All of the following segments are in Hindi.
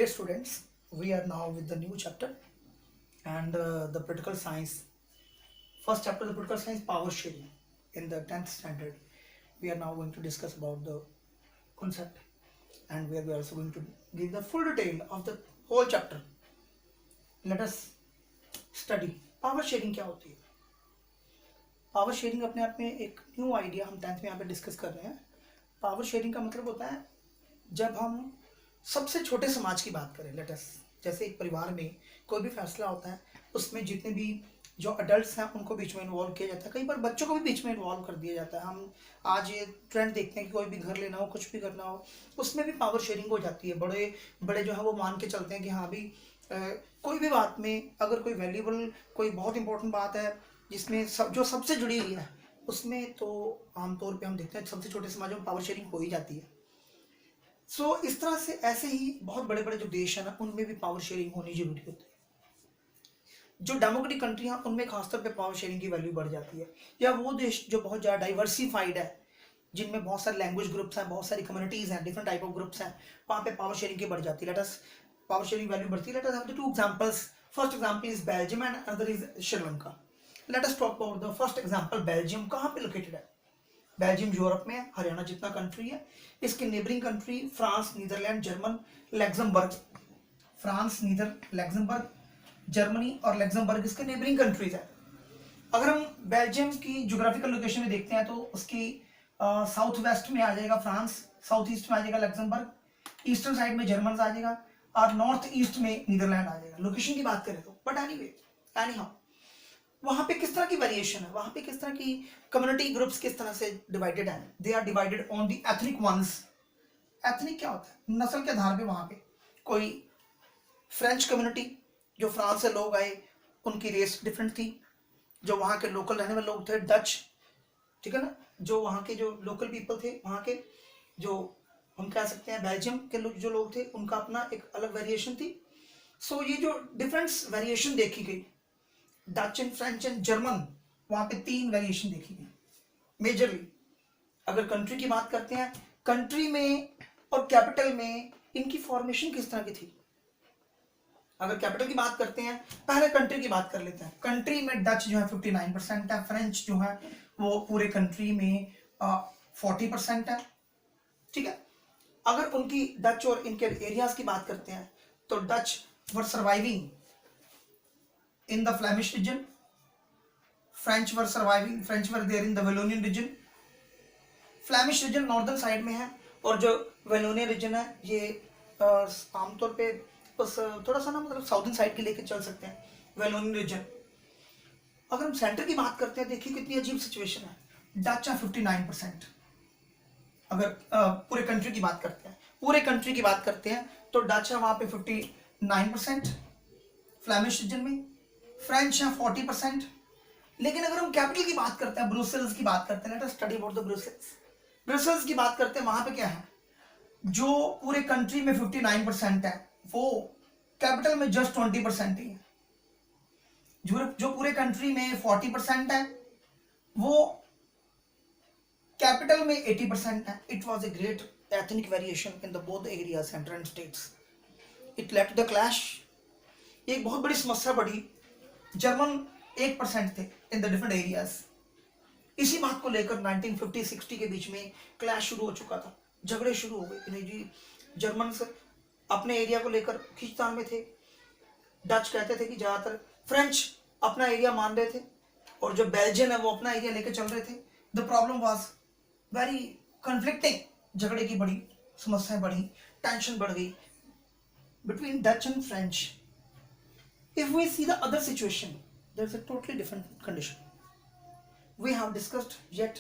Dear students, we are now with the new chapter and the political science. First chapter, the political science power sharing in the 10th standard. We are now going to discuss about the concept and we are also going to give the full detail of the whole chapter. Let us study. Power sharing क्या होती है? पावर शेयरिंग अपने आप में एक न्यू आइडिया हम 10th में यहाँ पे डिस्कस कर रहे हैं. पावर शेयरिंग का मतलब होता है जब हम सबसे छोटे समाज की बात करें. लेट अस, जैसे एक परिवार में कोई भी फैसला होता है उसमें जितने भी जो अडल्ट्स हैं उनको बीच में इन्वॉल्व किया जाता है. कई बार बच्चों को भी बीच में इन्वॉल्व कर दिया जाता है. हम आज ये ट्रेंड देखते हैं कि कोई भी घर लेना हो, कुछ भी करना हो, उसमें भी पावर शेयरिंग हो जाती है. बड़े बड़े जो है वो मान के चलते हैं कि हाँ भी कोई भी बात में अगर कोई वैल्यूबल, कोई बहुत इंपॉर्टेंट बात है जिसमें जो सबसे जुड़ी हुई है, उसमें तो आमतौर पे हम देखते हैं सबसे छोटे समाजों में पावर शेयरिंग हो ही जाती है. सो इस तरह से ऐसे ही बहुत बड़े बड़े जो देश हैं ना, उनमें भी पावर शेयरिंग होनी जरूरी होती है. जो डेमोक्रेटिक कंट्री हैं उनमें खासतौर पे पावर शेयरिंग की वैल्यू बढ़ जाती है. या वो देश जो बहुत ज़्यादा डाइवर्सिफाइड है, जिनमें बहुत सारे लैंग्वेज ग्रुप्स हैं, बहुत सारी कम्युनिटीज़ हैं, डिफरेंट टाइप ऑफ ग्रुप्स हैं, वहाँ पे पावर शेयरिंग की बढ़ जाती है. Let us, power sharing value बढ़ती है. Let us have the two examples. First example is Belgium and other is Sri Lanka. Let us talk about the first example. Belgium कहाँ पे लोकेटेड है? बेल्जियम यूरोप में है, हरियाणा जितना कंट्री है. इसके neighbouring country France, Netherlands, German, Luxembourg. France, Luxembourg, Germany और लग्जमबर्ग इसके नेबरिंग कंट्रीज है. अगर हम बेल्जियम की ज्योग्राफिकल लोकेशन में देखते हैं तो उसकी साउथ वेस्ट में आ जाएगा फ्रांस, साउथ ईस्ट में आ जाएगा लग्जमबर्ग, ईस्टर्न साइड में जर्मन आ जाएगा और नॉर्थ ईस्ट में नीदरलैंड आ जाएगा, लोकेशन की बात करें तो. बट एनी हाउ, वहां पे किस तरह की वेरिएशन है, वहां पे किस तरह की कम्युनिटी ग्रुप्स किस तरह से डिवाइडेड है. They are divided on the ethnic ones. Ethnic क्या होता है? नस्ल के आधार पे. वहां पे कोई फ्रेंच कम्युनिटी, जो फ्रांस से लोग आए, उनकी रेस डिफरेंट थी. जो वहाँ के लोकल रहने वाले लोग थे, डच, ठीक है ना, जो वहाँ के जो लोकल पीपल थे, वहाँ के जो हम कह सकते हैं बेल्जियम के जो लोग थे, उनका अपना एक अलग वेरिएशन थी. सो ये जो डिफरेंस वेरिएशन देखी गई, Dutch and French and German, वहाँ पे 3 वेरिएशन देखी गई मेजरली. अगर कंट्री की बात करते हैं, कंट्री में और कैपिटल में इनकी फॉर्मेशन किस तरह की थी. अगर कैपिटल की बात करते हैं, पहले कंट्री की बात कर लेते हैं. कंट्री में डच जो है 59% है, फ्रेंच जो है वो पूरे कंट्री में 40% है. ठीक है. अगर उनकी डच और इनके एरियाज की बात करते हैं तो Dutch were surviving in the Flemish region, French were there in the Wallonian region. Flemish region northern side में है और जो वेलोनियन रीजन है ये आमतौर पे बस थोड़ा सा ना, मतलब साउथर्न साइड के लेके चल सकते हैं, वेलोनियन रीजन. अगर हम सेंटर की बात करते हैं, देखिए कितनी अजीब सिचुएशन है. डच है 59%. अगर पूरे कंट्री की बात करते हैं तो डच है वहां पे 59% फ्लेमिश रीजन में, फ्रेंच है 40%. लेकिन अगर हम कैपिटल की बात करते हैं, ब्रुसेल्स की बात करते हैं, let us study about the Brussels की बात करते हैं, वहां पे क्या है, जो पूरे कंट्री में 59% है, वो कैपिटल में जस्ट 20% ही है. जो पूरे कंट्री में 40% है, वो कैपिटल में 80% है. It was a great ethnic variation in the both area, centre and states. It led to the clash. एक बहुत बड़ी समस्या बढ़ी. जर्मन 1% थे इन द डिफरेंट एरियाज. इसी बात को लेकर 1950-60 के बीच में क्लैश शुरू हो चुका था, झगड़े शुरू हो गए कि नहीं जी, जर्मन से अपने एरिया को लेकर खींचतान में थे. डच कहते थे कि ज़्यादातर फ्रेंच अपना एरिया मान रहे थे और जो बेल्जियन है वो अपना एरिया लेकर चल रहे थे. The problem was very conflicting. झगड़े की बड़ी समस्याएं बढ़ी, टेंशन बढ़ गई between Dutch and French. If we see the other situation, there's a totally different condition. We have discussed yet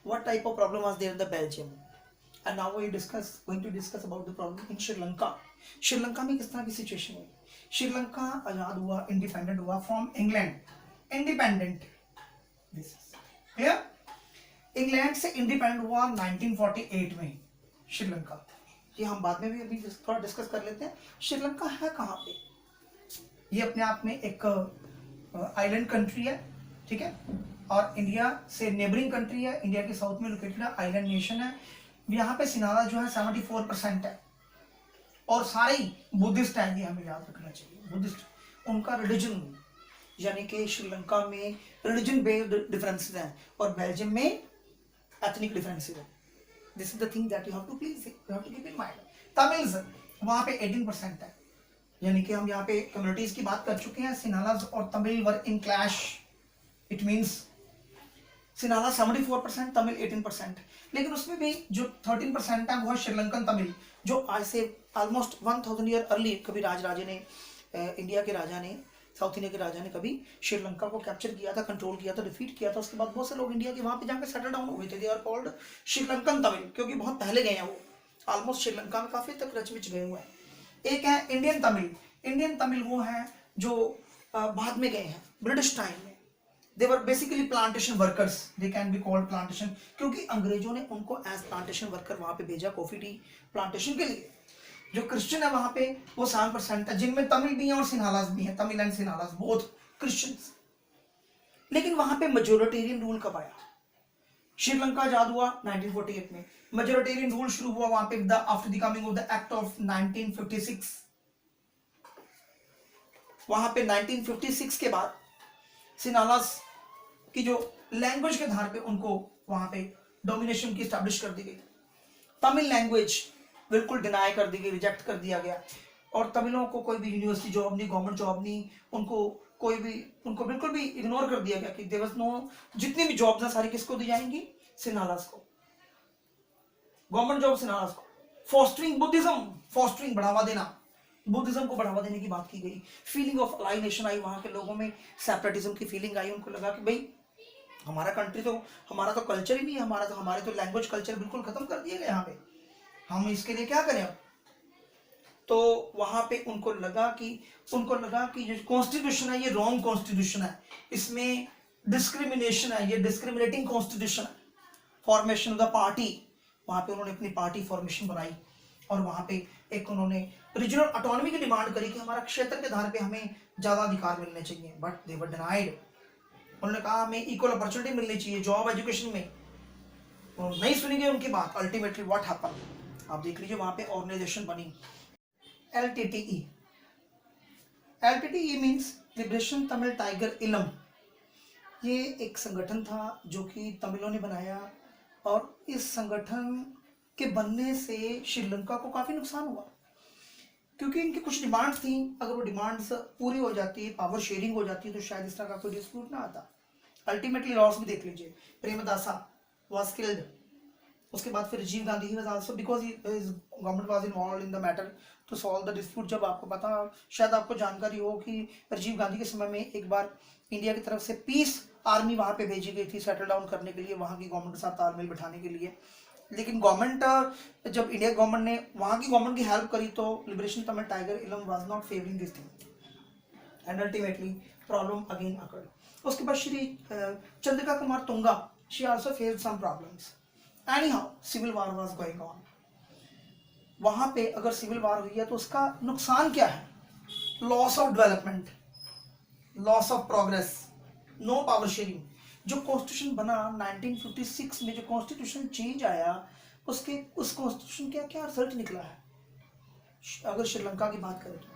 what type of problem was there in the Belgium, and now we going to discuss about the problem in Sri Lanka. Sri Lanka में किस तरह की सिचुएशन हुई. श्रीलंका आजाद हुआ, इंडिपेंडेंट हुआ from England. Independent, this is clear. England से इंडिपेंडेंट हुआ 1948 में श्रीलंका. ये हम बाद में भी अभी थोड़ा डिस्कस कर लेते हैं. श्रीलंका है कहाँ पे? ये अपने आप में एक आइलैंड कंट्री है, ठीक है, और इंडिया से नेबरिंग कंट्री है. इंडिया के साउथ में लोकेटेड है, आइलैंड नेशन है. यहाँ पे सिनारा जो है 74% है. और सारे ही बुद्धिस्ट हैं, ये हमें याद रखना चाहिए। बुद्धिस्ट उनका रिलीजन, यानी कि श्रीलंका में रिलीजन बेस्ड डिफरेंसेस हैं और बेल्जियम में एथनिक डिफरेंसेस हैं। This is the thing that you have to please you have to keep in mind. Tamils वहां पे 18% है, यानी कि हम यहाँ पे कम्युनिटीज की बात कर चुके हैं। सिनालाज और तमिल वर इन क्लैश, इट मींस सिनाला 74%, तमिल 18%। लेकिन उसमें भी जो 13% है वो है श्रीलंकन तमिल, जो आज से ऑलमोस्ट 1000 ईयर अर्ली कभी राजे ने, इंडिया के राजा ने, साउथ इंडिया के राजा ने कभी श्रीलंका को कैप्चर किया था, कंट्रोल किया था, डिफीट किया था। उसके बाद बहुत से लोग इंडिया के वहां पे जाकर सेटल डाउन हुए थे। They are called Sri Lankan Tamil, क्योंकि बहुत पहले गए हैं वो, ऑलमोस्ट श्रीलंका में काफी तक रच मिच गए हुए हैं। एक है इंडियन तमिल। इंडियन तमिल वो है जो बाद में गए हैं, ब्रिटिश टाइम में। They were basically plantation workers, they can be called plantation, क्योंकि अंग्रेजों ने उनको एज प्लांटेशन वर्कर वहां पे भेजा कॉफी टी प्लांटेशन के लिए। जो क्रिश्चियन है वहां पे वो 7% है, जिनमें तमिल भी है और सिन्हालास भी है, Tamil and Sinhalese both Christians. लेकिन वहां पे मेजोरिटेरियन रूल कब आया? श्रीलंका आजाद हुआ 1948 में, मेजोरिटेरियन रूल शुरू हुआ वहां पे after the coming of the act of 1956। वहां पे 1956 के बाद सिन्हालास की जो लैंग्वेज के आधार पे उनको वहां पे डोमिनेशन की स्टैब्लिश कर दी गई। तमिल लैंग्वेज बिल्कुल डिनाई कर दी गई, रिजेक्ट कर दिया गया, और तमिलों को कोई भी यूनिवर्सिटी जॉब नहीं, गवर्नमेंट जॉब नहीं, उनको बिल्कुल भी इग्नोर कर दिया गया कि देयर वाज नो, जितनी भी जॉब्स हैं सारी किसको दी जाएंगी? सिन्हालास को, गवर्नमेंट जॉब सिन्हालास को। फॉस्टरिंग बुद्धिज्म, फॉस्टरिंग बढ़ावा देना, बुद्धिज्म को बढ़ावा देने की बात की गई। फीलिंग ऑफ अलाइनेशन आई, वहां के लोगों में सेपरेटिज्म की फीलिंग आई। उनको लगा कि भाई हमारा कंट्री तो, हमारा तो कल्चर ही नहीं है, हमारे तो लैंग्वेज कल्चर बिल्कुल खत्म कर दिए गए यहाँ पे, हम इसके लिए क्या करें अब? तो वहां पे उनको लगा कि जो कॉन्स्टिट्यूशन है ये रॉन्ग कॉन्स्टिट्यूशन है, इसमें डिस्क्रिमिनेशन है, ये डिस्क्रिमिनेटिंग कॉन्स्टिट्यूशन है। फॉर्मेशन ऑफ द पार्टी, वहां पे उन्होंने अपनी पार्टी फॉर्मेशन बनाई और वहां पे एक उन्होंने रीजनल ऑटोनॉमी की डिमांड करी कि हमारा क्षेत्र के आधार पे हमें ज्यादा अधिकार मिलने चाहिए, बट दे वर डिनाइड। उन्होंने कहा हमें इक्वल अपॉर्चुनिटी मिलनी चाहिए जॉब एजुकेशन में, नहीं सुनी गई उनकी बात। अल्टीमेटली व्हाट हैपन, आप देख लीजिए वहां पे ऑर्गेनाइजेशन बनी LTTE। LTTE means liberation Tamil tiger इलम। ये एक संगठन था जो कि तमिलों ने बनाया, और इस संगठन के बनने से श्रीलंका को काफी नुकसान हुआ, क्योंकि इनकी कुछ डिमांड्स थी। अगर वो डिमांड्स पूरी हो जाती, पावर शेयरिंग हो जाती, तो शायद इस तरह का कोई डिस्प्यूट ना आता। अल्टीमेटली लॉस भी देख लीजिए, प्रेमदासा वाज किल्ड। उसके बाद फिर Rajiv Gandhi was also, because his government was involved in the matter to solve the dispute. जब आपको पता, शायद आपको जानकारी हो कि राजीव गांधी के समय में एक बार इंडिया की तरफ से पीस आर्मी वहां पे भेजी गई थी सेटल डाउन करने के लिए, वहां की गवर्नमेंट के साथ तालमेल बिठाने के लिए। लेकिन गवर्नमेंट, जब इंडिया गवर्नमेंट ने वहां की गवर्नमेंट की हेल्प करी, तो liberation Tamil tiger Eelam was not favouring this thing and ultimately problem again occurred. उसके बाद Shri Chandrika Kumaratunga, she also faced some problems. Anyhow civil war was going on. वहां पे अगर सिविल वॉर हुई है तो उसका नुकसान क्या है? Loss of development, loss of progress, no power sharing. जो कॉन्स्टिट्यूशन बना 1956 में, जो कॉन्स्टिट्यूशन चेंज आया, उस कॉन्स्टिट्यूशन का क्या रिजल्ट निकला है? अगर श्रीलंका की बात करें तो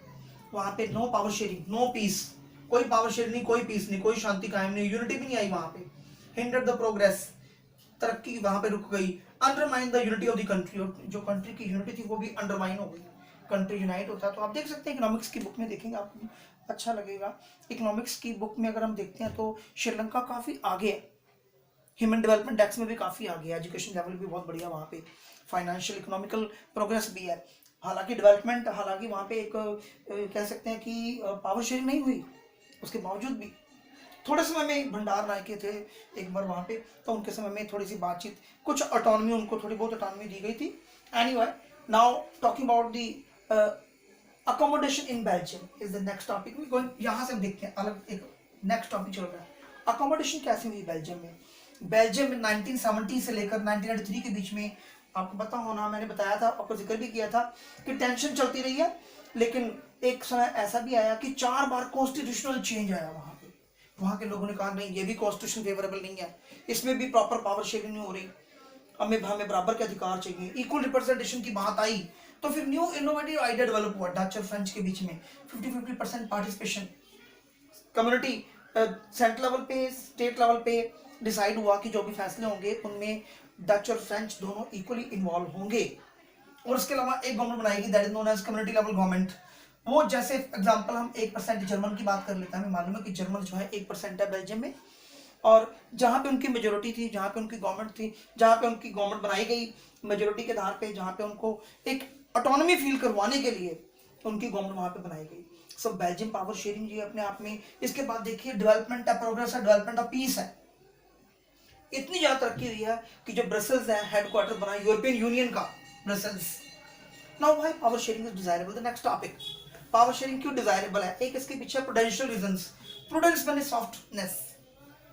वहां पे no power sharing, no peace, कोई पावर शेयरिंग नहीं, कोई पीस नहीं, कोई शांति कायम नहीं, यूनिटी भी नहीं आई वहां पे। हिंडर द प्रोग्रेस, तरक्की वहां पे रुक गई। Undermine the unity of the country, और जो कंट्री की यूनिटी थी वो भी अंडरमाइन हो गई। कंट्री यूनाइट होता है तो आप देख सकते हैं, इकोनॉमिक्स की बुक में देखेंगे आपको अच्छा लगेगा। इकोनॉमिक्स की बुक में अगर हम देखते हैं तो श्रीलंका काफी आगे है, ह्यूमन डेवलपमेंट इंडेक्स में भी काफी आगे है, एजुकेशन लेवल भी बहुत बढ़िया वहाँ पे, फाइनेंशियल इकोनॉमिकल प्रोग्रेस भी है। हालांकि डेवलपमेंट, हालांकि वहाँ पे एक कह सकते हैं कि पावर शेयरिंग नहीं हुई, उसके बावजूद भी थोड़े समय में भंडार नायके थे एक बार वहाँ पे, तो उनके समय में थोड़ी सी बातचीत, कुछ ऑटोनॉमी, उनको थोड़ी बहुत ऑटोनॉमी दी गई थी। Anyway, now talking about the accommodation in Belgium is the next topic. यहाँ से हम देखते हैं, अलग एक नेक्स्ट टॉपिक चल रहा है, अकोमोडेशन कैसे हुई बेल्जियम में। बेल्जियम में 1970 से लेकर 1993 के बीच में, आपको पता होना, मैंने बताया था, आपको जिक्र भी किया था कि टेंशन चलती रही है, लेकिन एक समय ऐसा भी आया कि 4 बार कॉन्स्टिट्यूशनल चेंज आया वहां पे। वहां के लोगों ने कहा नहीं, ये भी कॉन्स्टिट्यूशन फेवरेबल नहीं है, इसमें भी प्रॉपर पावर शेयरिंग नहीं हो रही, हमें बराबर के अधिकार चाहिए, इक्वल रिप्रेजेंटेशन की बात आई। तो फिर न्यू इनोवेटिव आइडिया डेवलप हुआ डच और फ्रेंच के बीच में, 50-50% पार्टिसिपेशन, कम्युनिटी सेंट्रल लेवल पे, स्टेट लेवल पे डिसाइड हुआ कि जो भी फैसले होंगे उनमें डच और फ्रेंच दोनों इक्वली इन्वॉल्व होंगे। और उसके अलावा एक गवर्नमेंट बनाएगी that is known as community level government. वो जैसे एग्जांपल हम 1% जर्मन की बात कर लेते हैं, हमें मालूम है कि जर्मन जो है 1% है बेल्जियम में, और जहाँ पे उनकी मेजोरिटी थी, जहाँ पे उनकी गवर्नमेंट थी, जहाँ पे उनकी गवर्नमेंट बनाई गई मेजोरिटी के आधार पे, जहाँ पे उनको एक ऑटोनॉमी फील करवाने के लिए उनकी गवर्नमेंट वहाँ पे बनाई गई। सो बेल्जियम पावर शेयरिंग ये अपने आप में। इसके बाद देखिए डेवलपमेंट है, प्रोग्रेस है, डेवलपमेंट ऑफ पीस है। इतनी ज्यादा तरक्की हुई है कि जो ब्रसेल्स है हेडक्वार्टर बना यूरोपियन यूनियन का, Brussels. Now why power sharing is desirable, the next topic, power sharing क्यों डिजायरेबल है। एक इसके पीछे प्रूडेंशियल रीजंस। प्रूडेंस माने सॉफ्टनेस,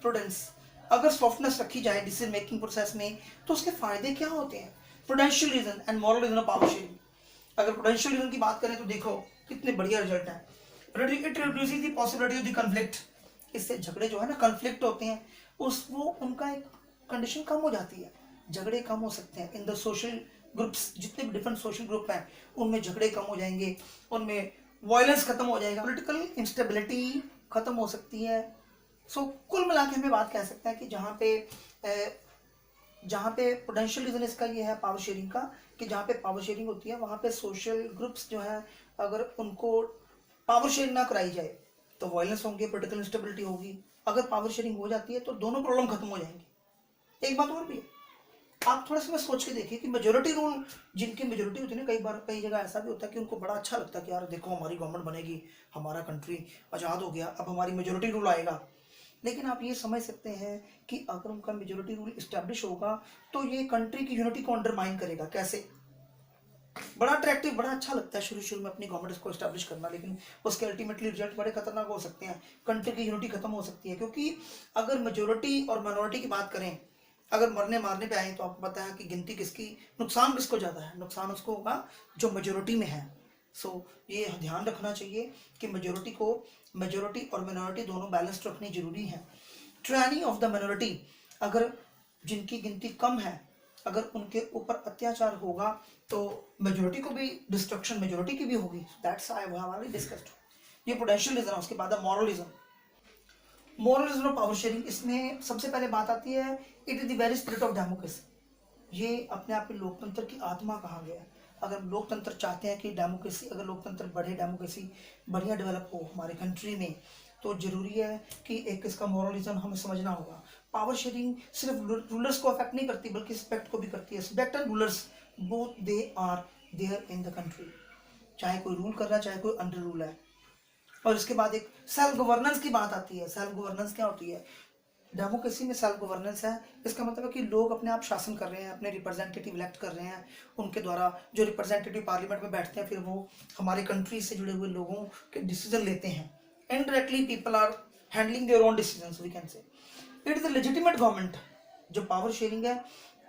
प्रूडेंस, अगर सॉफ्टनेस रखी जाए डिसीजन मेकिंग प्रोसेस में तो उसके फायदे क्या होते हैं। Prudential reason and moral reason of power sharing. अगर प्रूडेंशियल रीजन की बात करें तो देखो कितने बढ़िया रिजल्ट है। It reduces the possibility of the conflict, इससे झगड़े जो है ना, कॉन्फ्लिक्ट होते हैं, उस वो उनका एक कंडीशन कम हो जाती है, झगड़े कम हो सकते हैं। इन द सोशल ग्रुप्स, जितने भी डिफरेंट सोशल ग्रुप हैं उनमें झगड़े कम हो जाएंगे, उनमें वायलेंस खत्म हो जाएगा, पॉलिटिकल इंस्टेबिलिटी खत्म हो सकती है। सो कुल मिला के हमें बात कह सकते हैं कि जहाँ पे पोटेंशियल रीजन इसका ये है पावर शेयरिंग का, कि जहाँ पे पावर शेयरिंग होती है वहाँ पे सोशल ग्रुप्स जो है, अगर उनको पावर शेयरिंग ना कराई जाए तो वायलेंस होंगे, पोलिटिकल इंस्टेबिलिटी होगी। अगर पावर शेयरिंग हो जाती है तो दोनों प्रॉब्लम खत्म हो जाएंगी। एक बात और भी है, आप थोड़ा सा सोच के देखिए कि मेजोरिटी रूल, जिनकी मेजोरिटी होती है ना, कई बार कई जगह ऐसा भी होता है कि उनको बड़ा अच्छा लगता है कि यार देखो हमारी गवर्नमेंट बनेगी, हमारा कंट्री आज़ाद हो गया, अब हमारी मेजोरिटी रूल आएगा। लेकिन आप ये समझ सकते हैं कि अगर उनका मेजोरिटी रूल इस्टेब्लिश होगा तो ये कंट्री की यूनिटी को अंडरमाइन करेगा। कैसे? बड़ा अट्रैक्टिव, बड़ा अच्छा लगता है शुरू शुरू में अपनी गवर्नमेंट को एस्टैब्लिश करना, लेकिन उसके अल्टीमेटली रिजल्ट बड़े खतरनाक हो सकते हैं। कंट्री की यूनिटी खत्म हो सकती है, क्योंकि अगर मेजोरिटी और माइनॉरिटी की बात करें, अगर मरने मारने पे आए तो आपको पता है कि गिनती किसकी, नुकसान किसको ज़्यादा है, नुकसान उसको होगा जो मेजोरिटी में है। सो ये ध्यान रखना चाहिए कि मेजोरिटी और माइनॉरिटी दोनों बैलेंस्ड रखनी जरूरी है। ट्रायनी ऑफ द माइनॉरिटी, अगर जिनकी गिनती कम है अगर उनके ऊपर अत्याचार होगा तो मेजोरिटी को भी डिस्ट्रक्शन मेजोरिटी की भी होगी। That's I have already discussed. ये पोटेंशियल रीजन है। उसके बाद मॉरलिज्म, मॉरलिज्म ऑफ पावर शेयरिंग, इसमें सबसे पहले बात आती है it is the very spirit of democracy. ये अपने आप में लोकतंत्र की आत्मा कहा गया है। अगर लोकतंत्र चाहते हैं कि डेमोक्रेसी, अगर लोकतंत्र बढ़े, डेमोक्रेसी बढ़िया डेवलप हो हमारे कंट्री में, तो जरूरी है कि एक इसका मॉरलिज्म हमें समझना होगा। पावर शेयरिंग सिर्फ रूलर्स को अफेक्ट नहीं करती बल्कि सब्जेक्ट को भी करती है। Subject and rulers both they are there in the country, चाहे कोई रूल कर रहा है चाहे कोई अंडर रूल है। और इसके बाद एक सेल्फ गवर्नेंस की बात आती है। सेल्फ गवर्नेंस क्या होती है? डेमोक्रेसी में सेल्फ गवर्नेंस है, इसका मतलब है कि लोग अपने आप शासन कर रहे हैं, अपने रिप्रेजेंटेटिव इलेक्ट कर रहे हैं, उनके द्वारा जो रिप्रेजेंटेटिव पार्लियामेंट में बैठते हैं फिर वो हमारे कंट्री से जुड़े हुए लोगों के डिसीजन लेते हैं। Indirectly people are handling their own decisions, we can say it is the legitimate government. जो पावर शेयरिंग है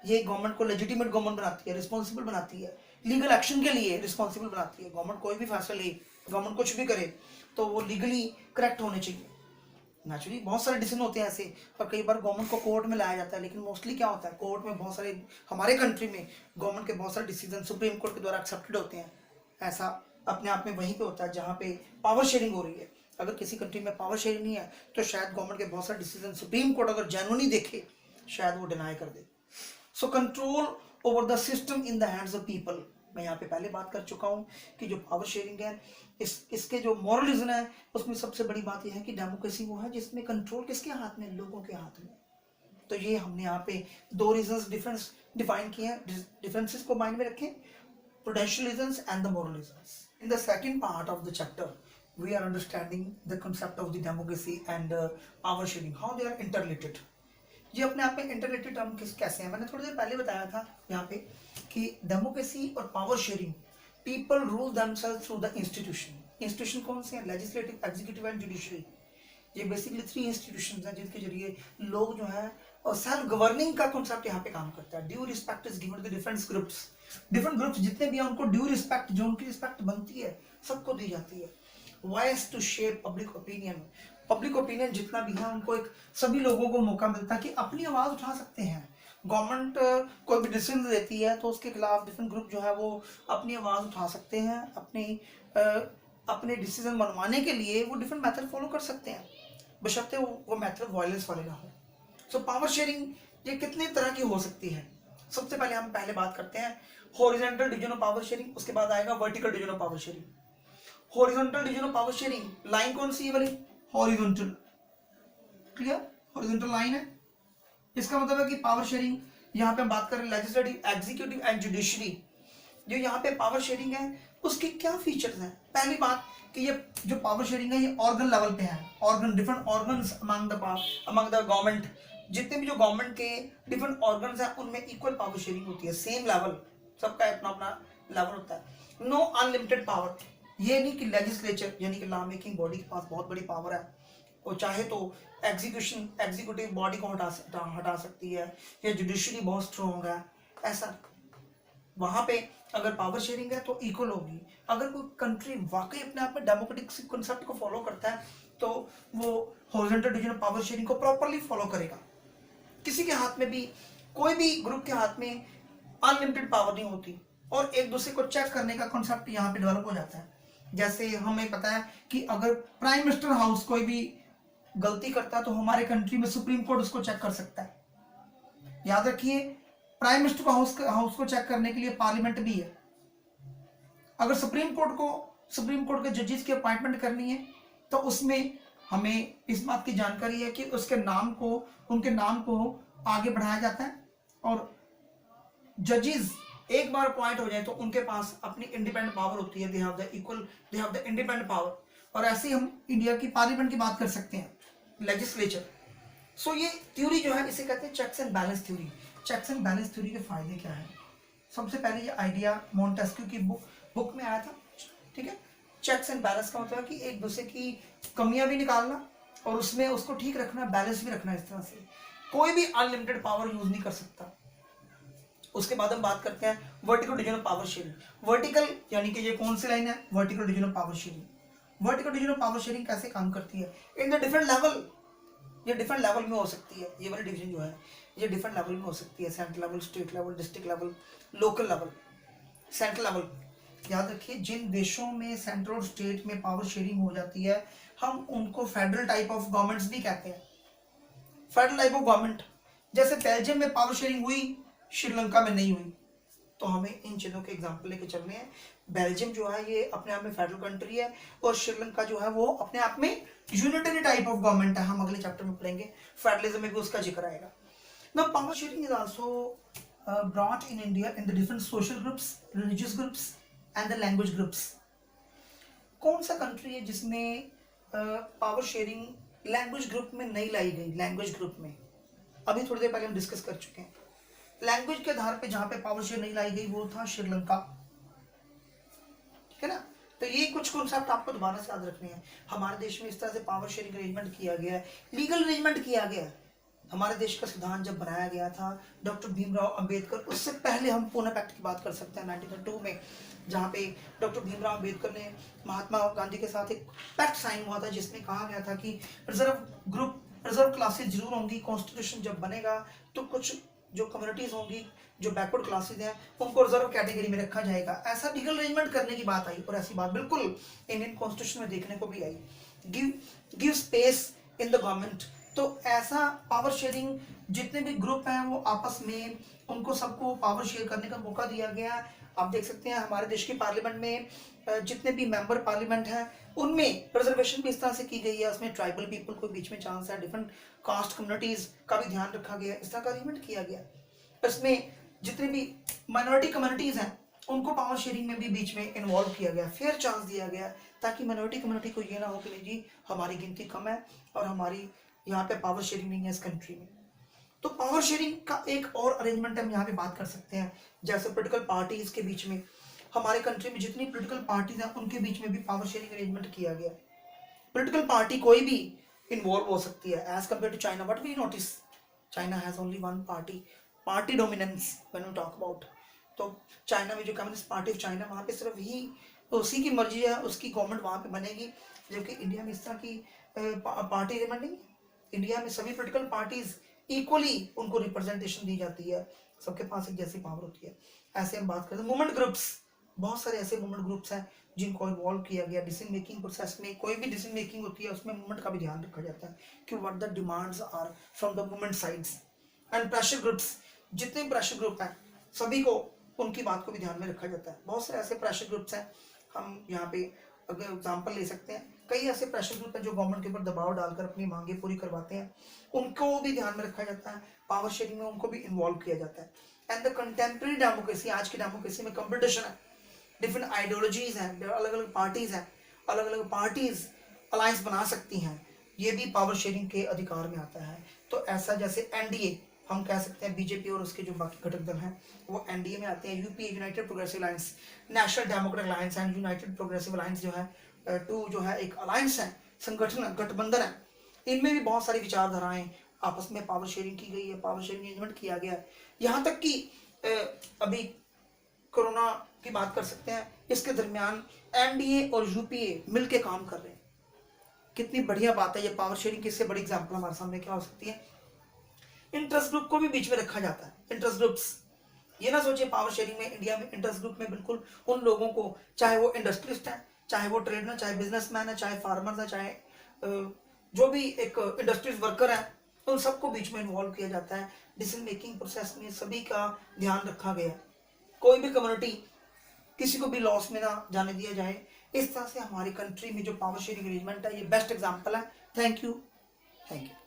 ये गवर्नमेंट को लेजिटिमेट गवर्नमेंट बनाती है, रिस्पॉन्सिबल बनाती है, लीगल एक्शन के लिए रिस्पॉन्सिबल बनाती है। गवर्नमेंट कोई भी फैसला ले, गवर्नमेंट कुछ भी करे तो वो लीगली करेक्ट होने चाहिए। नेचुरली बहुत सारे डिसीजन होते हैं ऐसे, और कई बार गवर्नमेंट को कोर्ट में लाया जाता है, लेकिन मोस्टली क्या होता है कोर्ट में बहुत सारे, हमारे कंट्री में गवर्नमेंट के बहुत सारे डिसीजन सुप्रीम कोर्ट के द्वारा एक्सेप्टेड होते हैं। ऐसा अपने आप में वहीं पे होता है जहाँ पे पावर शेयरिंग हो रही है। अगर किसी कंट्री में पावर शेयरिंग नहीं है तो शायद गवर्नमेंट के बहुत सारे डिसीजन सुप्रीम कोर्ट अगर जेन्युइनली देखे शायद वो डिनाई कर दे। So control over the system in the hands of people, मैं यहाँ पे पहले बात कर चुका हूँ कि जो पावर शेयरिंग है इसके जो मॉरलिज्म है उसमें सबसे बड़ी बात यह है कि डेमोक्रेसी वो है जिसमें कंट्रोल किसके हाथ में, लोगों के हाथ में। तो ये हमने यहाँ पे दो रीजंस डिफरेंस डिफाइन किए हैं, डिफरेंसेस को माइंड में रखें, prudential reasons and the moral reasons. In the second part of the chapter we are understanding the concept of the democracy and power sharing, how they are interrelated। ये अपने आप में इंटरलेटेड टर्म कैसे हैं, मैंने थोड़ी देर पहले बताया था यहाँ पे कि डेमोक्रेसी और power sharing, people rule themselves through the institution. Institution कौन से हैं? Legislative, executive and judiciary. ये बेसिकली 3 इंस्टीट्यूशंस हैं जिनके जरिए लोग जो है, और सेल्फ गवर्निंग का कॉन्सेप्ट यहाँ पे काम करता है। Due respect is given to different groups जितने भी हैं उनको ड्यू रिस्पेक्ट, जो उनकी रिस्पेक्ट बनती है सबको दी जाती है। Voice to shape public opinion जितना भी है उनको एक सभी लोगों को मौका मिलता है कि अपनी आवाज उठा सकते हैं, गवर्नमेंट कोई भी डिसीजन देती है तो उसके खिलाफ डिफरेंट ग्रुप जो है वो अपनी आवाज़ उठा सकते हैं, अपने डिसीजन मनवाने के लिए वो डिफरेंट मेथड फॉलो कर सकते हैं, बशर्ते वो मेथड वायलेंस वाले ना हो। सो पावर शेयरिंग ये कितने तरह की हो सकती है। सबसे पहले हम बात करते हैं horizontal division of power sharing, उसके बाद आएगा vertical division of power sharing. Horizontal division of power sharing, line कौन सी है वाली, हॉरिजॉन्टल, क्लियर, हॉरिजॉन्टल लाइन है। इसका मतलब है कि पावर शेयरिंग, यहाँ पे हम बात कर रहे हैं लेजिस्लेटिव, एग्जीक्यूटिव एंड जुडिशरी, जो यहाँ पे पावर शेयरिंग है उसके क्या फीचर्स हैं। पहली बात कि ये जो पावर शेयरिंग है ये ऑर्गन लेवल पे है, organ, different organs among the government, जितने भी जो गवर्नमेंट के डिफरेंट ऑर्गन्स हैं उनमें इक्वल पावर शेयरिंग होती है, सेम लेवल, सबका अपना अपना लेवल होता है। नो अनलिमिटेड पावर, ये नहीं कि लेजिस्लेचर यानी कि लॉ मेकिंग बॉडी के पास बहुत बड़ी पावर है, वो चाहे तो एग्जीक्यूटिव बॉडी को हटा सकती है, या जुडिशरी बहुत स्ट्रॉन्ग है, ऐसा वहां पे अगर पावर शेयरिंग है तो इक्वल होगी। अगर कोई कंट्री वाकई अपने आप में डेमोक्रेटिक कॉन्सेप्ट को फॉलो करता है तो वो horizontal division of power sharing को प्रॉपर्ली फॉलो करेगा। किसी के हाथ में भी, कोई भी ग्रुप के हाथ में अनलिमिटेड पावर नहीं होती, और एक दूसरे को चेक करने का कॉन्सेप्ट यहाँ पे डेवलप हो जाता है। जैसे हमें पता है कि अगर प्राइम मिनिस्टर हाउस कोई भी गलती करता है तो हमारे कंट्री में सुप्रीम कोर्ट उसको चेक कर सकता है। याद रखिए, प्राइम मिनिस्टर को हाउस को चेक करने के लिए पार्लियामेंट भी है। अगर सुप्रीम कोर्ट के जजेस की अपॉइंटमेंट करनी है तो उसमें हमें इस बात की जानकारी है कि उनके नाम को आगे बढ़ाया जाता है, और जजेस एक बार अपॉइंट हो जाए तो उनके पास अपनी इंडिपेंडेंट पावर होती है, they have the independent power. और ऐसे ही हम इंडिया की पार्लियामेंट की बात कर सकते हैं, लेजिस्लेचर। सो ये थ्योरी जो है इसे कहते हैं checks and balance theory. Checks and balance theory के फायदे क्या है। सबसे पहले ये आइडिया मॉन्टेस्क्यू की बुक में आया था, ठीक है। चेक्स एंड बैलेंस का मतलब कि एक दूसरे की कमियां भी निकालना और उसमें उसको ठीक रखना, बैलेंस भी रखना। इस तरह से कोई भी अनलिमिटेड पावर यूज नहीं कर सकता। उसके बाद हम बात करते हैं vertical division of power sharing. Vertical यानी कि ये कौन सी लाइन है, vertical division of power sharing. Vertical division of power sharing कैसे काम करती है, इन द डिफरेंट लेवल, ये डिफरेंट लेवल में हो सकती है। ये वाली डिवीजन जो है ये डिफरेंट लेवल में हो सकती है, central level, state level, district level, local level. Central level, याद रखिए जिन देशों में सेंट्रल और स्टेट में पावर शेयरिंग हो जाती है हम उनको फेडरल टाइप ऑफ गवर्नमेंट्स भी कहते हैं। फेडरल टाइप ऑफ गवर्नमेंट, जैसे बेल्जियम में पावर शेयरिंग हुई, श्रीलंका में नहीं हुई, तो हमें इन चीज़ों के एग्जाम्पल लेके चलने हैं। बेल्जियम जो है ये अपने आप में फेडरल कंट्री है, और श्रीलंका जो है वो अपने आप में यूनिटरी टाइप ऑफ गवर्नमेंट है। हम अगले चैप्टर में पढ़ेंगे, फेडरलिज्म में भी उसका जिक्र आएगा। Now power sharing is also brought in India in the different social groups, religious groups and the language groups. कौन सा कंट्री है जिसमें पावर शेयरिंग लैंग्वेज ग्रुप में नहीं लाई गई। लैंग्वेज ग्रुप में अभी थोड़ी देर पहले हम डिस्कस कर चुके हैं। लैंग्वेज के आधार पे जहां पे पावर शेयर नहीं लाई गई वो था श्रीलंका, ठीक है ना। तो ये कुछ कॉन्सेप्ट आपको दोबारा से याद रखने हैं। हमारे देश में इस तरह से पावर शेयरिंग अरेंजमेंट किया गया है, लीगल अरेंजमेंट किया गया है। हमारे देश का संविधान जब बनाया गया था डॉक्टर भीमराव अंबेडकर, उससे पहले हम पुणे पैक्ट की बात कर सकते हैं 1902 में, जहाँ पे डॉक्टर भीमराव अंबेडकर ने महात्मा गांधी के साथ एक पैक्ट साइन हुआ था जिसमें कहा गया था कि रिजर्व क्लासेस जरूर होंगी। कॉन्स्टिट्यूशन जब बनेगा तो कुछ जो कम्युनिटीज होंगी, जो बैकवर्ड क्लासेस हैं, उनको रिजर्व कैटेगरी में रखा जाएगा। ऐसा लीगल अरेंजमेंट करने की बात आई, और ऐसी बात बिल्कुल इंडियन कॉन्स्टिट्यूशन में देखने को भी आई। Give space in the government. तो ऐसा पावर शेयरिंग, जितने भी ग्रुप हैं वो आपस में, उनको सबको पावर शेयर करने का मौका दिया गया। आप देख सकते हैं हमारे देश की पार्लियामेंट में जितने भी मेंबर पार्लियामेंट हैं उनमें रिजर्वेशन भी इस तरह से की गई है। उसमें ट्राइबल पीपल को बीच में चांस है, डिफरेंट कास्ट कम्युनिटीज का भी ध्यान रखा गया, इस तरह का अरेंजमेंट किया गया। इसमें जितने भी माइनॉरिटी कम्युनिटीज हैं उनको पावर शेयरिंग में भी बीच में इन्वॉल्व किया गया, फेयर चांस दिया गया, ताकि माइनॉरिटी कम्युनिटी को ये ना हो कि नहीं जी हमारी गिनती कम है और हमारी यहाँ पे पावर शेयरिंग नहीं है इस कंट्री में। तो पावर शेयरिंग का एक और अरेंजमेंट हम यहाँ पे बात कर सकते हैं, जैसे पोलिटिकल पार्टीज के बीच में। हमारे कंट्री में जितनी पोलिटिकल पार्टीज हैं उनके बीच में भी पावर शेयरिंग अरेंजमेंट किया गया। पोलिटिकल पार्टी कोई भी इन्वॉल्व हो सकती है, as compare to China. What we notice, China has only one party dominance when we talk about. तो चाइना में जो कम्युनिस्ट पार्टी ऑफ चाइना, वहाँ पे सिर्फ ही उसी की मर्जी है, उसकी गवर्नमेंट वहाँ पे बनेगी। जबकि इंडिया में इस तरह की पार्टी अरेंजमेंट नहीं है। इंडिया में सभी पोलिटिकल पार्टीज इक्वली उनको रिप्रेजेंटेशन दी जाती है, सबके पास एक जैसी पावर होती है। ऐसे हम बात करते हैं मूवमेंट ग्रुप्स, बहुत सारे ऐसे मूवमेंट ग्रुप्स हैं जिनको इन्वॉल्व किया गया डिसीजन मेकिंग प्रोसेस में। कोई भी डिसीजन मेकिंग होती है उसमें मूवमेंट का भी ध्यान रखा जाता है कि what the demands are from the movement sides. And pressure groups, जितने प्रेशर ग्रुप हैं सभी को उनकी बात को भी ध्यान में रखा जाता है। बहुत सारे ऐसे प्रेशर ग्रुप्स हैं, हम यहाँ पे अगर एग्जाम्पल ले सकते हैं, कई ऐसे प्रेशर ग्रुप हैं जो गवर्नमेंट के ऊपर दबाव डालकर अपनी मांगे पूरी करवाते हैं, उनको भी ध्यान में रखा जाता है। पावर शेयरिंग में उनको भी इन्वॉल्व किया जाता है। एंड द कंटेम्प्रेरी डेमोक्रेसी, आज की डेमोक्रेसी में कंपटीशन है, डिफरेंट आइडियोलॉजीज हैं, अलग अलग पार्टीज हैं, अलग अलग पार्टीज अलायंस बना सकती हैं, ये भी पावर शेयरिंग के अधिकार में आता है। तो ऐसा जैसे एनडीए हम कह सकते हैं, बीजेपी और उसके जो बाकी घटक दल हैं वो एनडीए में आते हैं। UPA United progressive alliance, national democratic alliance and United progressive alliance जो है टू जो है एक अलायंस है, संगठन गठबंधन है। इनमें भी बहुत सारी विचारधाराएं आपस में पावर शेयरिंग की गई है, पावर शेयरिंग अरेंजमेंट किया गया है। यहाँ तक कि अभी कोरोना की बात कर सकते हैं, इसके दरमियान एनडीए और यूपीए मिलके काम कर रहे हैं, कितनी बढ़िया बात है ये पावर शेयरिंग की। इससे बड़ी एग्जांपल हमारे सामने क्या हो सकती है, इंटरेस्ट ग्रुप को भी बीच में रखा जाता है। इंटरेस्ट ग्रुप्स, ये ना सोचिए पावर शेयरिंग में इंडिया में इंटरेस्ट ग्रुप में बिल्कुल उन लोगों को, चाहे वो इंडस्ट्रियलिस्ट है, चाहे वो ट्रेडर, चाहे बिजनेसमैन है, चाहे फार्मर्स है, चाहे जो भी एक इंडस्ट्रीज वर्कर है, उन सबको बीच में इन्वॉल्व किया जाता है। डिसीजन मेकिंग प्रोसेस में सभी का ध्यान रखा गया है, कोई भी कम्युनिटी किसी को भी लॉस में ना जाने दिया जाए। इस तरह से हमारी कंट्री में जो पावर शेयरिंग अरेंजमेंट है ये बेस्ट एग्जांपल है। Thank you, thank you.